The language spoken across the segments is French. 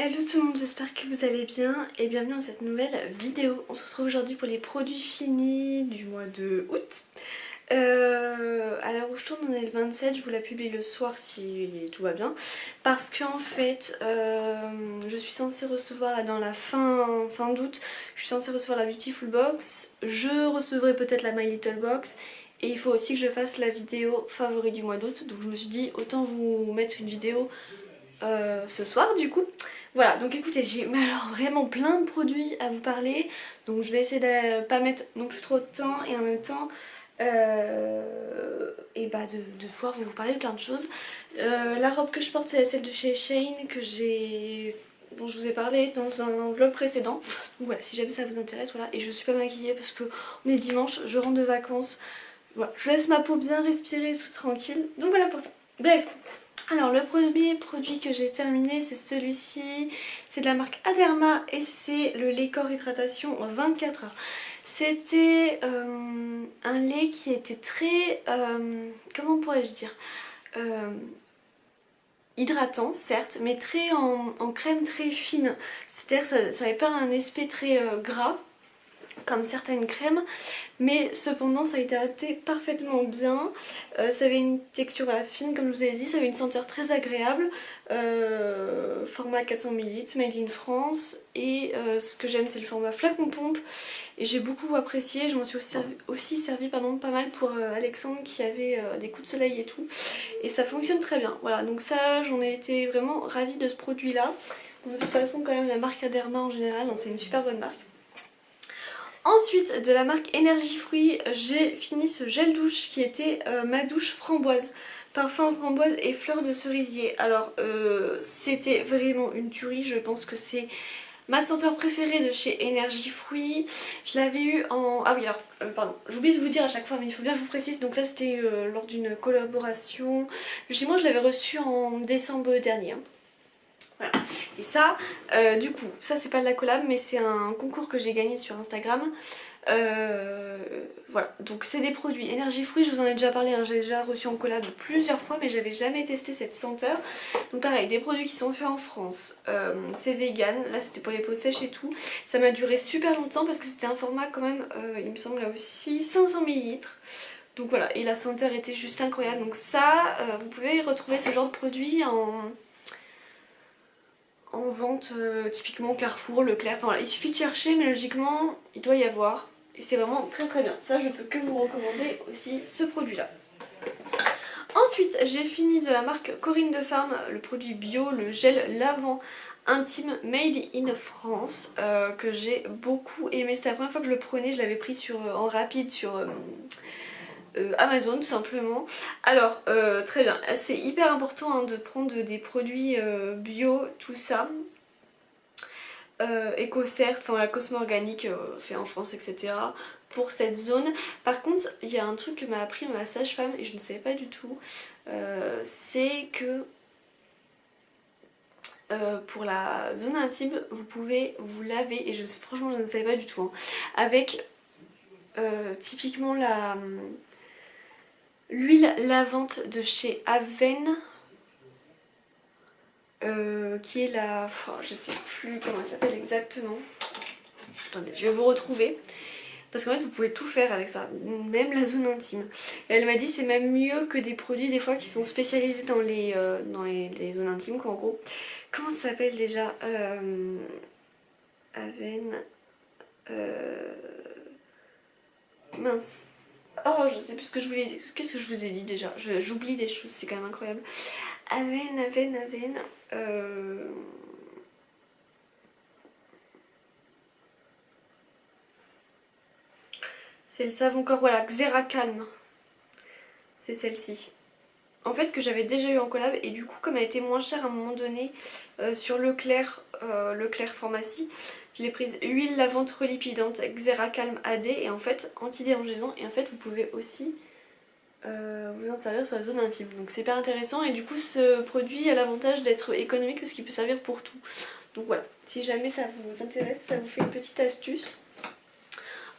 Hello tout le monde, j'espère que vous allez bien et bienvenue dans cette nouvelle vidéo. On se retrouve aujourd'hui pour les produits finis du mois de août. À l'heure où je tourne, on est le 27, je vous la publie le soir si tout va bien. Parce qu'en fait, je suis censée recevoir là dans la fin d'août, je suis censée recevoir la Beautiful Box. Je recevrai peut-être la My Little Box. Et il faut aussi que je fasse la vidéo favori du mois d'août. Donc je me suis dit autant vous mettre une vidéo ce soir du coup. Voilà, donc écoutez, j'ai alors vraiment plein de produits à vous parler, donc je vais essayer de pas mettre non plus trop de temps et en même temps de pouvoir vous parler de plein de choses. La robe que je porte, c'est celle de chez Shein dont je vous ai parlé dans un vlog précédent. Donc voilà, si jamais ça vous intéresse, voilà. Et je suis pas maquillée parce que on est dimanche, je rentre de vacances. Voilà, je laisse ma peau bien respirer, tout tranquille. Donc voilà pour ça. Bref. Alors le premier produit que j'ai terminé c'est celui-ci, c'est de la marque Aderma et c'est le lait corps hydratation 24 heures. C'était un lait qui était très, comment pourrais-je dire, hydratant certes, mais très en crème très fine, c'est-à-dire que ça n'avait pas un aspect très gras comme certaines crèmes, mais cependant ça a hydraté parfaitement bien. Ça avait une texture voilà, fine comme je vous ai dit, ça avait une senteur très agréable, format 400 ml, made in France, et ce que j'aime c'est le format flacon pompe, et j'ai beaucoup apprécié. Je m'en suis aussi servi pas mal pour Alexandre qui avait des coups de soleil et tout, et ça fonctionne très bien. Voilà, donc ça j'en ai été vraiment ravie de ce produit là. De toute façon quand même la marque Aderma en général, hein, c'est une super bonne marque. Ensuite, de la marque Énergie Fruits, j'ai fini ce gel douche qui était ma douche framboise. Parfum framboise et fleurs de cerisier. Alors, c'était vraiment une tuerie. Je pense que c'est ma senteur préférée de chez Énergie Fruits. Je l'avais eu en... Ah oui, alors, pardon, j'oublie de vous dire à chaque fois, mais il faut bien que je vous précise. Donc ça, c'était lors d'une collaboration. Moi, je l'avais reçu en décembre dernier. Hein. Voilà. Et ça, du coup, ça c'est pas de la collab mais c'est un concours que j'ai gagné sur Instagram. Voilà, donc c'est des produits Énergie Fruits, je vous en ai déjà parlé, hein, j'ai déjà reçu en collab plusieurs fois mais j'avais jamais testé cette senteur. Donc pareil, des produits qui sont faits en France, c'est vegan, là c'était pour les peaux sèches et tout. Ça m'a duré super longtemps parce que c'était un format quand même, il me semble là aussi, 500 ml. Donc voilà, et la senteur était juste incroyable. Donc ça, vous pouvez retrouver ce genre de produit en vente typiquement Carrefour, Leclerc, enfin voilà, il suffit de chercher mais logiquement il doit y avoir et c'est vraiment très très bien. Ça je peux que vous recommander aussi ce produit là. Ensuite j'ai fini de la marque Corinne de Farm, le produit bio, le gel lavant intime made in France que j'ai beaucoup aimé. C'était la première fois que je le prenais, je l'avais pris en rapide sur... Amazon tout simplement. Alors très bien, c'est hyper important hein, de prendre des produits bio, tout ça. Éco-cert, enfin la cosmo organique fait en France etc. pour cette zone. Par contre il y a un truc que m'a appris ma sage-femme et je ne savais pas du tout, c'est que pour la zone intime vous pouvez vous laver, et franchement je ne savais pas du tout, hein, avec typiquement l'huile lavante de chez Aven, qui est la... je sais plus comment elle s'appelle exactement. Attendez, je vais vous retrouver. Parce qu'en fait vous pouvez tout faire avec ça, même la zone intime. Et elle m'a dit c'est même mieux que des produits des fois qui sont spécialisés dans les zones intimes quoi en gros. Comment ça s'appelle déjà Aven... mince. Oh je sais plus ce que je voulais dire. Qu'est-ce que je vous ai dit déjà? J'oublie des choses, c'est quand même incroyable. Aven... C'est le savon corps, voilà, Xera Calme. C'est celle-ci. En fait que j'avais déjà eu en collab et du coup comme elle était moins chère à un moment donné sur Leclerc Pharmacie, je l'ai prise huile lavante relipidante Xera Calme AD et en fait anti-démangeaisant, et en fait vous pouvez aussi vous en servir sur la zone intime. Donc c'est hyper intéressant et du coup ce produit a l'avantage d'être économique parce qu'il peut servir pour tout. Donc voilà, si jamais ça vous intéresse, ça vous fait une petite astuce.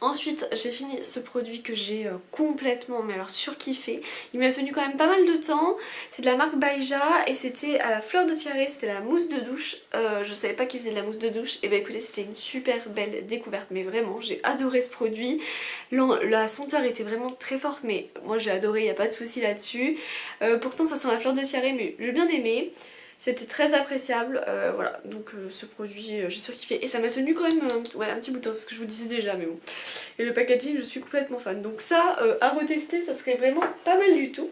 Ensuite j'ai fini ce produit que j'ai complètement mais alors surkiffé. Il m'a tenu quand même pas mal de temps. C'est de la marque Baija et c'était à la fleur de tiare, c'était la mousse de douche. Je savais pas qu'ils faisaient de la mousse de douche. Et bah écoutez, c'était une super belle découverte, mais vraiment j'ai adoré ce produit. La senteur était vraiment très forte, mais moi j'ai adoré, il n'y a pas de souci là-dessus. Pourtant ça sent la fleur de tiare, mais j'ai bien aimé. C'était très appréciable, voilà, donc ce produit j'ai surkiffé et ça m'a tenu quand même ouais, un petit bout de temps, c'est ce que je vous disais déjà, mais bon. Et le packaging, je suis complètement fan, donc ça à retester, ça serait vraiment pas mal du tout.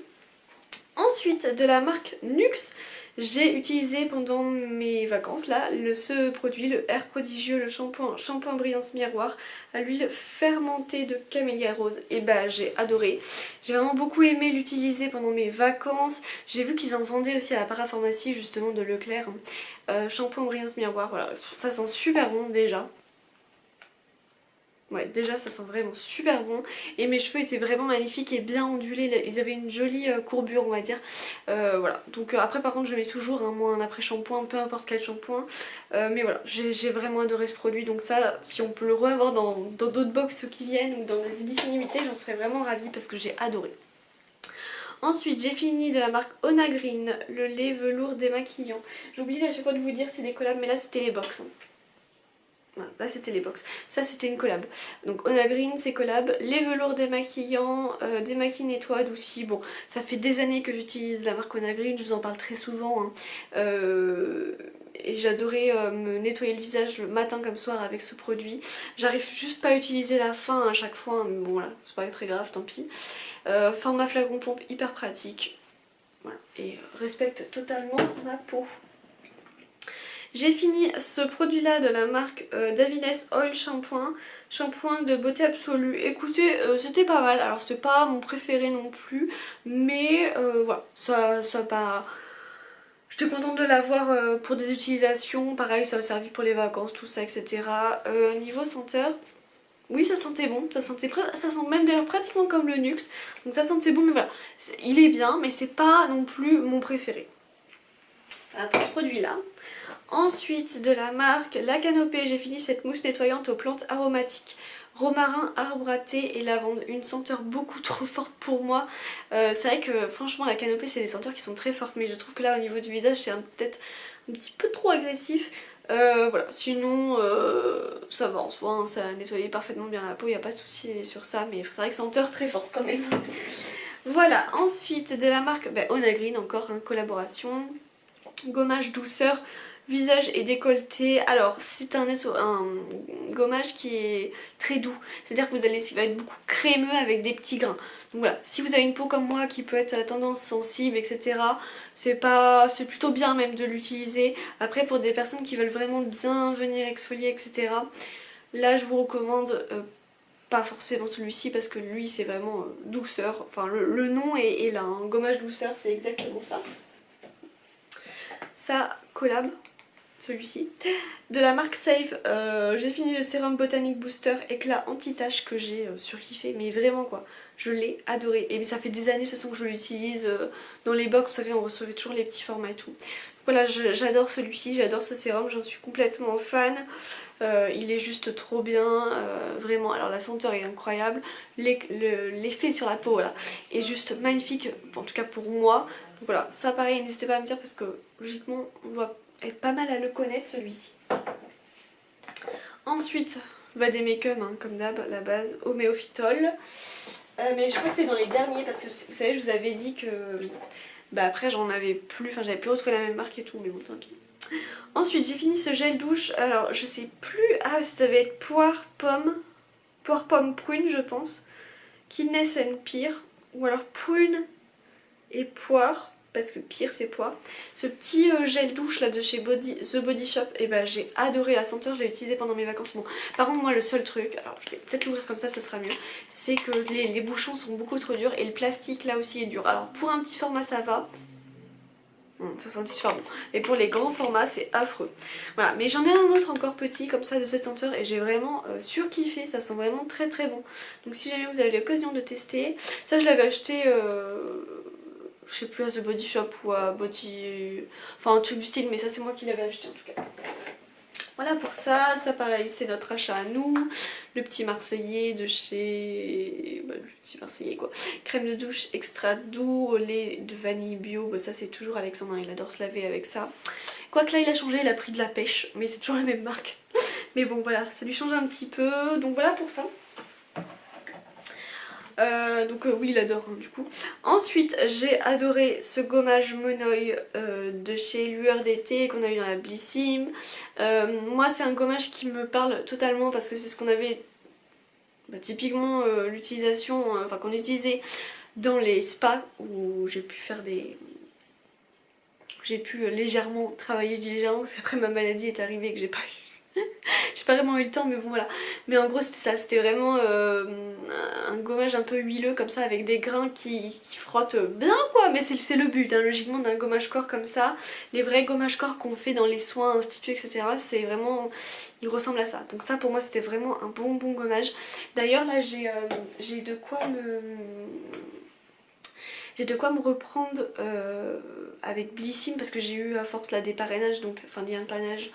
Ensuite, de la marque Nuxe, j'ai utilisé pendant mes vacances là ce produit, le Air Prodigieux, le shampoing brillance miroir à l'huile fermentée de camélia rose. Et bah j'ai adoré. J'ai vraiment beaucoup aimé l'utiliser pendant mes vacances. J'ai vu qu'ils en vendaient aussi à la parapharmacie justement de Leclerc. Shampoing brillance miroir, voilà, ça sent super bon déjà. Ouais, déjà ça sent vraiment super bon et mes cheveux étaient vraiment magnifiques et bien ondulés, ils avaient une jolie courbure on va dire. Voilà, donc après par contre je mets toujours moi un après shampoing, peu importe quel shampoing, mais voilà, j'ai vraiment adoré ce produit, donc ça si on peut le revoir dans d'autres box qui viennent ou dans des éditions limitées, j'en serais vraiment ravie parce que j'ai adoré. Ensuite j'ai fini de la marque Onagreen, le lait velours démaquillant. J'oublie à chaque fois de vous dire c'est des collabs, mais là c'était les box. Voilà, là c'était les box, ça c'était une collab. Donc Onagreen c'est collab, les velours démaquillants, démaquille nettoie aussi. Bon, ça fait des années que j'utilise la marque Onagreen, je vous en parle très souvent. Hein. Et j'adorais me nettoyer le visage le matin comme soir avec ce produit. J'arrive juste pas à utiliser la fin à chaque fois, mais bon là, c'est pas très grave, tant pis. Format flacon pompe hyper pratique. Voilà, et respecte totalement ma peau. J'ai fini ce produit là de la marque Davines Oil Shampoing de beauté absolue. Écoutez, c'était pas mal, alors c'est pas mon préféré non plus, mais voilà, ça pas... J'étais contente de l'avoir pour des utilisations, pareil ça a servi pour les vacances, tout ça, etc. Niveau senteur, oui ça sentait bon, ça sent même d'ailleurs pratiquement comme le Nuxe, donc ça sentait bon, mais voilà, il est bien, mais c'est pas non plus mon préféré. Voilà pour ce produit là. Ensuite de la marque La Canopée, j'ai fini cette mousse nettoyante aux plantes aromatiques, romarin, arbre à thé et lavande, une senteur beaucoup trop forte pour moi. C'est vrai que franchement la Canopée c'est des senteurs qui sont très fortes, mais je trouve que là au niveau du visage c'est peut-être un petit peu trop agressif. Voilà, sinon ça va en soi, hein, ça a nettoyé parfaitement bien la peau, il n'y a pas de souci sur ça, mais c'est vrai que senteur très forte quand même. Voilà, ensuite de la marque Onagreen, encore une collaboration, gommage douceur visage et décolleté. Alors c'est un gommage qui est très doux, c'est à dire que il va être beaucoup crémeux avec des petits grains. Donc voilà, si vous avez une peau comme moi qui peut être à tendance sensible, etc., c'est plutôt bien même de l'utiliser. Après pour des personnes qui veulent vraiment bien venir exfolier, etc., là je vous recommande pas forcément celui-ci parce que lui c'est vraiment douceur, enfin le nom est là, hein. Gommage douceur c'est exactement ça. Ça collab, celui-ci. De la marque Save, j'ai fini le sérum Botanic Booster éclat anti-tache que j'ai surkiffé, mais vraiment quoi, je l'ai adoré. Et ça fait des années de toute façon que je l'utilise dans les box, vous savez on recevait toujours les petits formats et tout. Voilà, j'adore celui-ci, j'adore ce sérum, j'en suis complètement fan. Il est juste trop bien, vraiment. Alors la senteur est incroyable, l'effet sur la peau là, est juste magnifique, en tout cas pour moi. Donc voilà, ça pareil, n'hésitez pas à me dire parce que logiquement on doit être pas mal à le connaître celui-ci. Ensuite, des make-up hein, comme d'hab, la base homéophytol. Mais je crois que c'est dans les derniers parce que vous savez, je vous avais dit que après j'en avais plus, enfin j'avais plus retrouvé la même marque et tout, mais bon tant pis. Ensuite j'ai fini ce gel douche, alors je sais plus, ça devait être poire pomme prune je pense, Kidness and Pear, ou alors prune et poire, parce que pire c'est poire. Ce petit gel douche là de chez The Body Shop, et j'ai adoré la senteur, je l'ai utilisé pendant mes vacances. Bon, par contre moi le seul truc, alors je vais peut-être l'ouvrir comme ça sera mieux, c'est que les bouchons sont beaucoup trop durs et le plastique là aussi est dur. Alors pour un petit format ça va, ça sent super bon. Et pour les grands formats c'est affreux. Voilà, mais j'en ai un autre encore petit comme ça de cette senteur et j'ai vraiment surkiffé, ça sent vraiment très très bon. Donc si jamais vous avez l'occasion de tester, ça je l'avais acheté je sais plus à The Body Shop ou à Body... enfin un truc du style, mais ça c'est moi qui l'avais acheté en tout cas. Voilà pour ça, ça pareil c'est notre achat à nous. le petit Marseillais de chez... le petit Marseillais quoi. Crème de douche extra doux au lait de vanille bio, ça c'est toujours Alexandre, il adore se laver avec ça. Quoique là il a changé, il a pris de la pêche, mais c'est toujours la même marque. Mais bon voilà, ça lui change un petit peu, donc voilà pour ça. Oui il adore hein, du coup. Ensuite j'ai adoré ce gommage Monoï de chez Lueur d'été qu'on a eu dans la Blissim. Moi c'est un gommage qui me parle totalement parce que c'est ce qu'on avait typiquement l'utilisation, qu'on utilisait dans les spas où j'ai pu faire des... J'ai pu légèrement travailler, je dis légèrement parce qu'après ma maladie est arrivée et que j'ai pas eu... j'ai pas vraiment eu le temps mais bon voilà. Mais en gros c'était ça, c'était vraiment un gommage un peu huileux comme ça avec des grains qui frottent bien quoi. Mais c'est le but hein, logiquement d'un gommage corps comme ça. Les vrais gommages corps qu'on fait dans les soins instituts etc. C'est vraiment... il ressemble à ça. Donc ça pour moi c'était vraiment un bon gommage. D'ailleurs là j'ai de quoi me... J'ai de quoi me reprendre avec Blissim parce que j'ai eu à force là des parrainages, donc enfin des parrainages.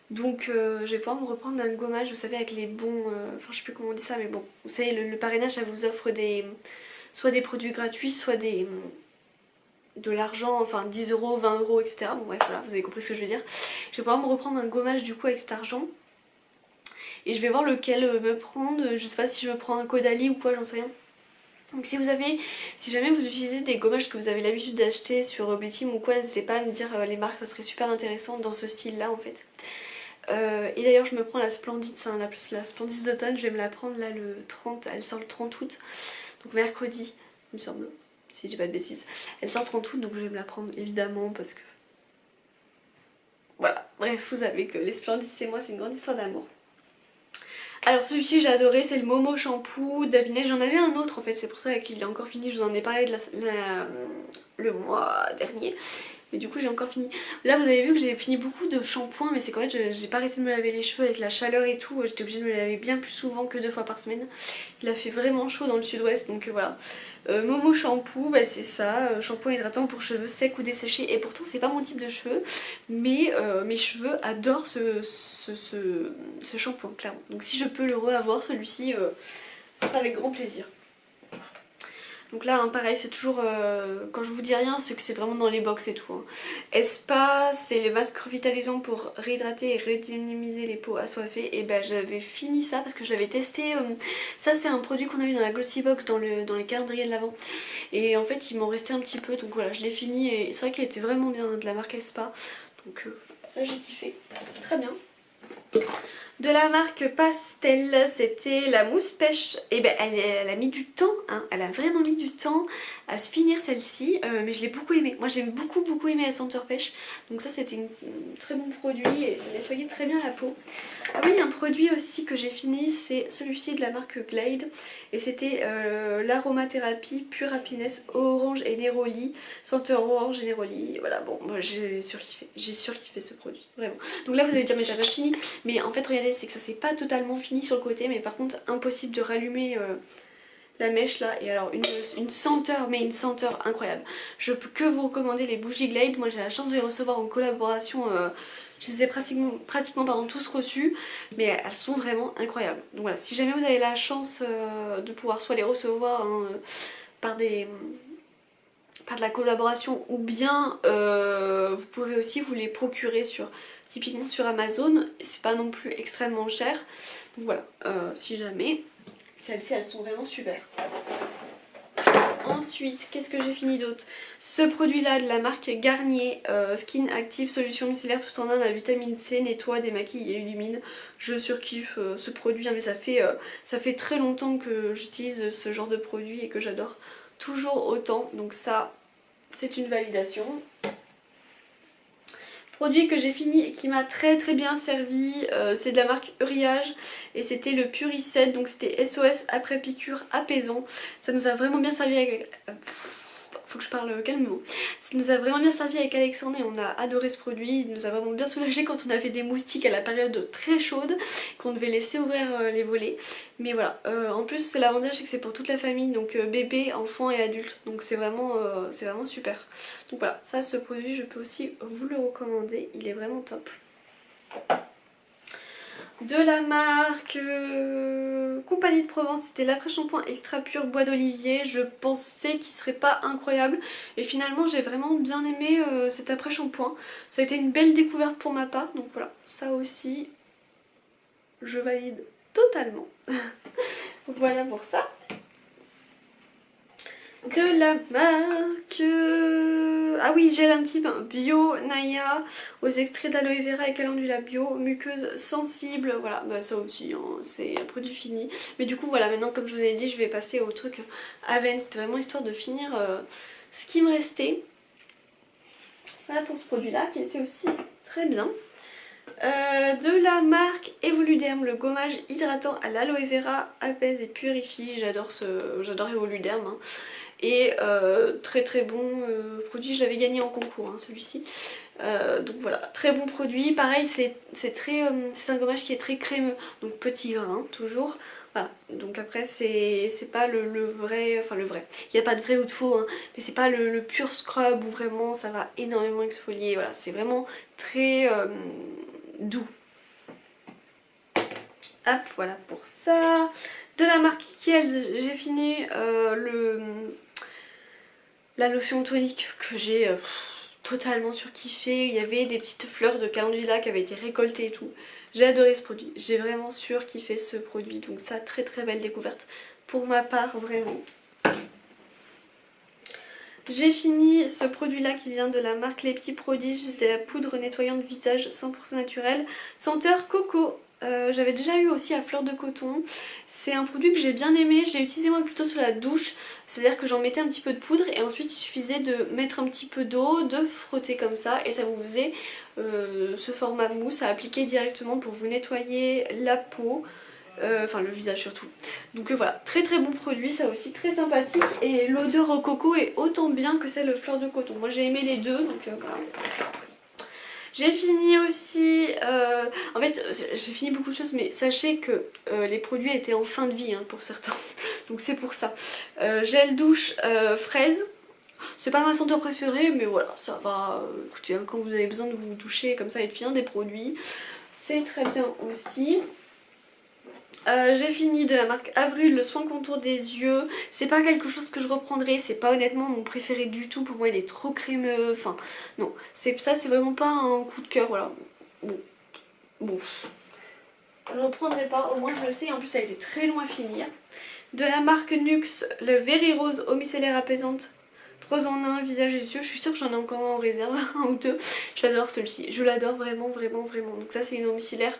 Donc je vais pouvoir me reprendre un gommage, vous savez avec les bons, je sais plus comment on dit ça mais bon, vous savez le parrainage ça vous offre soit des produits gratuits, soit de l'argent, enfin 10 euros, 20 euros etc. Bon bref voilà, vous avez compris ce que je veux dire. Je vais pouvoir me reprendre un gommage du coup avec cet argent. Et je vais voir lequel me prendre, je sais pas si je me prends un Caudalie ou quoi, j'en sais rien. Donc si jamais vous utilisez des gommages que vous avez l'habitude d'acheter sur Blissim ou quoi, n'hésitez pas à me dire les marques, ça serait super intéressant dans ce style là en fait. Et d'ailleurs je me prends la Splendide, la Splendide d'automne, je vais me la prendre là le 30, elle sort le 30 août, donc mercredi il me semble, si je dis pas de bêtises. Elle sort le 30 août donc je vais me la prendre évidemment parce que... Voilà, bref vous savez que les Splendides c'est moi, c'est une grande histoire d'amour. Alors celui-ci j'ai adoré, c'est le Momo Shampoo d'Avinaine. J'en avais un autre en fait, c'est pour ça qu'il est encore fini, je vous en ai parlé le mois dernier. Mais du coup j'ai encore fini. Là vous avez vu que j'ai fini beaucoup de shampoings, mais c'est qu'en fait j'ai pas arrêté de me laver les cheveux avec la chaleur et tout. J'étais obligée de me laver bien plus souvent que 2 fois par semaine. Il a fait vraiment chaud dans le sud-ouest donc voilà. Momo Shampoo, c'est ça, shampoing hydratant pour cheveux secs ou desséchés. Et pourtant c'est pas mon type de cheveux, mais mes cheveux adorent ce shampoing clairement. Donc si je peux le reavoir celui-ci, ce sera avec grand plaisir. Donc là, pareil, c'est toujours, quand je vous dis rien, c'est que c'est vraiment dans les box et tout. Hein. Espa, c'est les masques revitalisants pour réhydrater et redynamiser les peaux assoiffées. Et j'avais fini ça parce que je l'avais testé. Ça, c'est un produit qu'on a eu dans la Glossy Box, dans les calendriers de l'Avent. Et en fait, il m'en restait un petit peu, donc voilà, je l'ai fini. Et c'est vrai qu'il était vraiment bien, de la marque Espa. Donc ça, j'ai kiffé. Très bien. De la marque Pastel, c'était la mousse pêche. Et elle a mis du temps, hein. Elle a vraiment mis du temps à se finir celle-ci, mais je l'ai beaucoup aimée. Moi j'ai beaucoup aimé la senteur pêche, donc ça c'était un très bon produit et ça nettoyait très bien la peau. Ah oui, un produit aussi que j'ai fini, c'est celui-ci de la marque Glade, et c'était l'aromathérapie Pure Happiness Orange et Neroli, senteur orange et Neroli. Voilà, bon, moi j'ai surkiffé ce produit, vraiment. Donc là vous allez dire mais t'as pas fini, mais en fait regardez, c'est que ça s'est pas totalement fini sur le côté, mais par contre impossible de rallumer la mèche là. Et alors une senteur, mais une senteur incroyable. Je peux que vous recommander les bougies Glade. Moi j'ai la chance de les recevoir en collaboration, je les ai pratiquement tous reçus, mais elles sont vraiment incroyables. Donc voilà, si jamais vous avez la chance de pouvoir soit les recevoir par de la collaboration, ou bien vous pouvez aussi vous les procurer typiquement sur Amazon. C'est pas non plus extrêmement cher. Donc voilà, si jamais, celles-ci elles sont vraiment super. Ensuite, qu'est-ce que j'ai fini d'autre? Ce produit là de la marque Garnier, Skin Active Solution Micellaire tout en un, la vitamine C, nettoie, démaquille et illumine. Je surkiffe ce produit, hein, mais ça fait très longtemps que j'utilise ce genre de produit et que j'adore toujours autant. Donc ça, c'est une validation. Produit que j'ai fini et qui m'a très bien servi, c'est de la marque Uriage et c'était le Puricet, donc c'était SOS après piqûre apaisant. Ça nous a vraiment bien servi avec... faut que je parle calmement. Ça nous a vraiment bien servi avec Alexandre et on a adoré ce produit. Il nous a vraiment bien soulagé quand on avait des moustiques à la période très chaude, qu'on devait laisser ouvrir les volets. Mais voilà, en plus c'est l'avantage, c'est que c'est pour toute la famille, donc bébé, enfants et adultes, donc c'est vraiment super. Donc voilà, ça, ce produit je peux aussi vous le recommander, il est vraiment top. De la marque Compagnie de Provence, c'était l'après-shampoing extra pur bois d'olivier. Je pensais qu'il serait pas incroyable et finalement j'ai vraiment bien aimé cet après-shampoing. Ça a été une belle découverte pour ma part, donc voilà, ça aussi je valide totalement. Voilà pour ça. De la marque ah oui, gel intime bio Naya aux extraits d'aloe vera et calendula bio, muqueuse sensible, voilà, bah ça aussi hein, c'est un produit fini. Mais du coup voilà, maintenant comme je vous ai dit, je vais passer au truc Aven, c'était vraiment histoire de finir ce qui me restait. Voilà pour ce produit là qui était aussi très bien. De la marque Evoluderm, le gommage hydratant à l'aloe vera apaise et purifie. J'adore Evoluderm hein. Et très très bon produit, je l'avais gagné en concours hein, celui-ci. Donc voilà, très bon produit. Pareil, c'est un gommage qui est très crémeux, donc petit grain toujours. Voilà, donc après c'est pas le vrai, enfin le vrai, il n'y a pas de vrai ou de faux, hein, mais c'est pas le pur scrub où vraiment ça va énormément exfolier. Voilà, c'est vraiment très doux. Hop, voilà pour ça. De la marque Kiehl's, j'ai fini la lotion tonique que j'ai totalement surkiffé. Il y avait des petites fleurs de calendula qui avaient été récoltées et tout. J'ai adoré ce produit. J'ai vraiment surkiffé ce produit. Donc ça, très très belle découverte. Pour ma part, vraiment. J'ai fini ce produit là qui vient de la marque Les Petits Prodiges. C'était la poudre nettoyante visage 100% naturelle. Senteur coco. J'avais déjà eu aussi à fleur de coton. C'est un produit que j'ai bien aimé. Je l'ai utilisé moi plutôt sur la douche. C'est-à-dire que j'en mettais un petit peu de poudre et ensuite il suffisait de mettre un petit peu d'eau, de frotter comme ça et ça vous faisait ce format mousse à appliquer directement pour vous nettoyer la peau. Enfin le visage surtout. Donc voilà, très très bon produit, ça aussi très sympathique. Et l'odeur au coco est autant bien que celle fleur de coton. Moi j'ai aimé les deux, donc voilà. J'ai fini aussi, en fait j'ai fini beaucoup de choses mais sachez que les produits étaient en fin de vie hein, pour certains, donc c'est pour ça. Gel douche fraise, c'est pas ma senteur préférée mais voilà ça va, écoutez hein, quand vous avez besoin de vous doucher comme ça et de finir des produits, c'est très bien aussi. J'ai fini de la marque Avril le soin contour des yeux. C'est pas quelque chose que je reprendrai, c'est pas honnêtement mon préféré du tout. Pour moi il est trop crémeux, enfin non, c'est vraiment pas un coup de cœur, voilà. Bon, je reprendrai pas, au moins je le sais, en plus ça a été très long à finir. De la marque Nuxe, le Very Rose eau micellaire apaisante 3 en 1, visage et yeux. Je suis sûre que j'en ai encore en réserve, un ou deux. J'adore celui-ci, je l'adore vraiment vraiment vraiment. Donc ça c'est une eau micellaire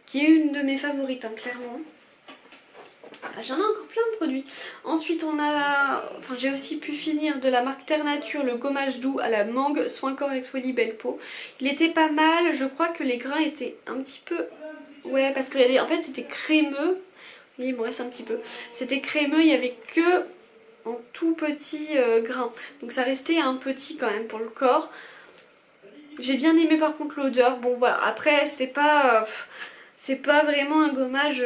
qui est une de mes favorites hein, clairement. J'en ai encore plein de produits. Ensuite on a, enfin j'ai aussi pu finir de la marque Terre Nature le gommage doux à la mangue soin corps exfolie belle peau. Il était pas mal, je crois que les grains étaient un petit peu, ouais parce que en fait c'était crémeux. Oui il me reste un petit peu. C'était crémeux, il n'y avait que en tout petit grain. Donc ça restait un petit quand même pour le corps. J'ai bien aimé par contre l'odeur. Bon voilà, après c'était pas, c'est pas vraiment un gommage...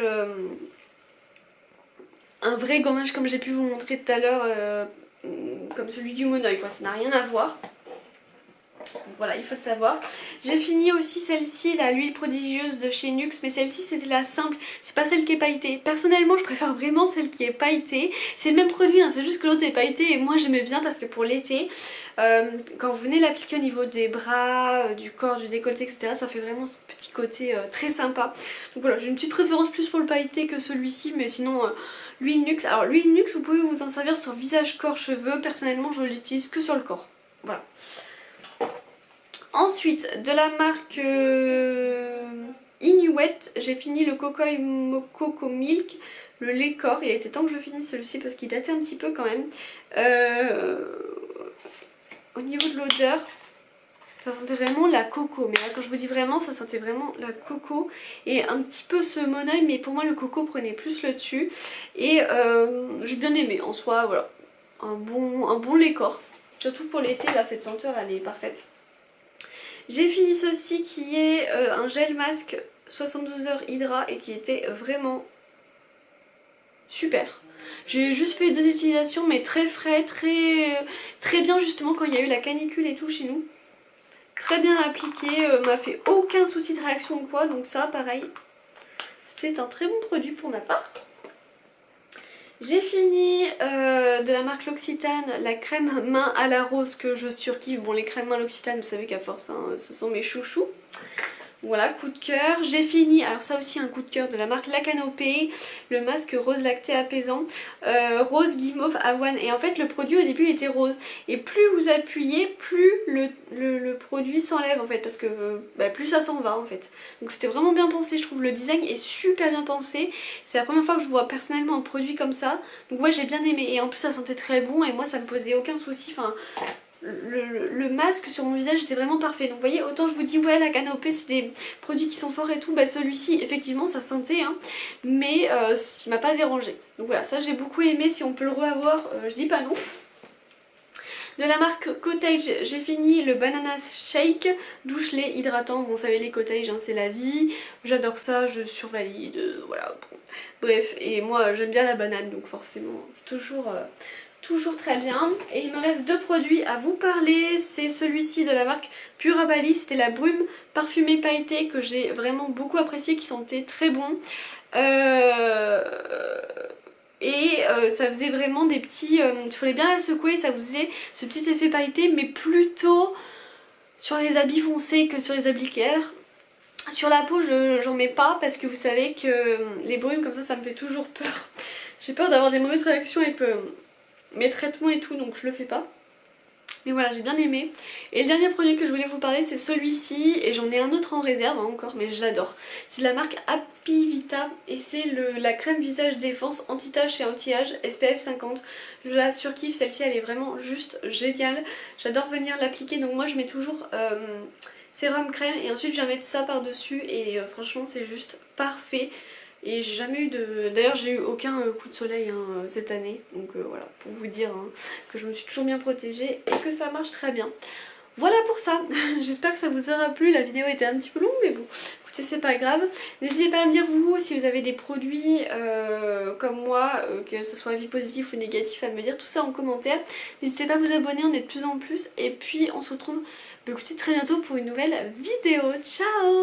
un vrai gommage comme j'ai pu vous montrer tout à l'heure, comme celui du Monoï quoi, ça n'a rien à voir. Voilà, il faut savoir. J'ai fini aussi celle-ci, l'huile prodigieuse de chez Nuxe, mais celle-ci c'était la simple, c'est pas celle qui est pailletée. Personnellement je préfère vraiment celle qui est pailletée. C'est le même produit, hein, c'est juste que l'autre est pailletée et moi j'aimais bien parce que pour l'été, quand vous venez l'appliquer au niveau des bras, du corps, du décolleté, etc., ça fait vraiment ce petit côté très sympa. Donc voilà, j'ai une petite préférence plus pour le pailleté que celui-ci, mais sinon l'huile Nuxe. Alors l'huile Nuxe, vous pouvez vous en servir sur visage, corps, cheveux. Personnellement je l'utilise que sur le corps. Voilà. Ensuite, de la marque Inuit, j'ai fini le Coco Milk, le lait corps. Il était temps que je le finisse celui-ci parce qu'il datait un petit peu quand même. Au niveau de l'odeur, ça sentait vraiment la coco. Mais là, quand je vous dis vraiment, ça sentait vraiment la coco. Et un petit peu ce monoeil, mais pour moi le coco prenait plus le dessus. Et j'ai bien aimé en soi, voilà. Un bon lait corps. Surtout pour l'été, là, cette senteur, elle est parfaite. J'ai fini ceci qui est un gel masque 72 heures Hydra et qui était vraiment super. J'ai juste fait 2 utilisations mais très frais, très bien justement quand il y a eu la canicule et tout chez nous. très bien appliqué, m'a fait aucun souci de réaction ou quoi, donc ça pareil, c'était un très bon produit pour ma part. J'ai fini de la marque L'Occitane, la crème main à la rose que je surkiffe. Bon, les crèmes main L'Occitane, vous savez qu'à force, hein, ce sont mes chouchous. Voilà, coup de cœur. J'ai fini, alors ça aussi un coup de cœur de la marque La Canopée, le masque rose lacté apaisant, rose guimauve avoine. Et en fait le produit au début était rose. Et plus vous appuyez, plus le produit s'enlève en fait, parce que plus ça s'en va en fait. Donc c'était vraiment bien pensé, je trouve le design est super bien pensé. C'est la première fois que je vois personnellement un produit comme ça. Donc moi j'ai bien aimé et en plus ça sentait très bon et moi ça me posait aucun souci. Enfin, le masque sur mon visage était vraiment parfait. Donc vous voyez, autant je vous dis ouais la canopée c'est des produits qui sont forts et tout, bah celui-ci effectivement ça sentait hein, mais il m'a pas dérangé. Donc voilà, ça j'ai beaucoup aimé, si on peut le revoir, je dis pas non. De la marque Cottage, j'ai fini le Banana Shake, douche lait hydratant. Bon, vous savez les Cottage, hein, c'est la vie. J'adore ça, je survalide, voilà. Bon. Bref, et moi j'aime bien la banane, donc forcément c'est toujours très bien. Et il me reste deux produits à vous parler. C'est celui-ci de la marque Pura Bali, c'était la brume parfumée pailletée que j'ai vraiment beaucoup apprécié, qui sentait très bon. Ça faisait vraiment des petits... il fallait bien la secouer, ça faisait ce petit effet pailleté, mais plutôt sur les habits foncés que sur les habits clairs. Sur la peau, j'en mets pas parce que vous savez que les brumes comme ça me fait toujours peur. J'ai peur d'avoir des mauvaises réactions avec mes traitements et tout, donc je le fais pas. Mais voilà, j'ai bien aimé. Et le dernier produit que je voulais vous parler, c'est celui-ci. Et j'en ai un autre en réserve hein, encore, mais je l'adore. C'est de la marque Happy Vita. Et c'est la crème visage défense anti-tache et anti-âge SPF 50. Je la surkiffe, celle-ci elle est vraiment juste géniale. J'adore venir l'appliquer, donc moi je mets toujours sérum crème. Et ensuite je viens mettre ça par-dessus. Et franchement c'est juste parfait. Et j'ai jamais eu de... D'ailleurs j'ai eu aucun coup de soleil hein, cette année. Donc voilà, pour vous dire hein, que je me suis toujours bien protégée et que ça marche très bien. Voilà pour ça, j'espère que ça vous aura plu, la vidéo était un petit peu longue mais bon, écoutez c'est pas grave. N'hésitez pas à me dire vous si vous avez des produits comme moi, que ce soit avis positif ou négatif, à me dire tout ça en commentaire. N'hésitez pas à vous abonner, on est de plus en plus et puis on se retrouve écoutez, très bientôt pour une nouvelle vidéo. Ciao!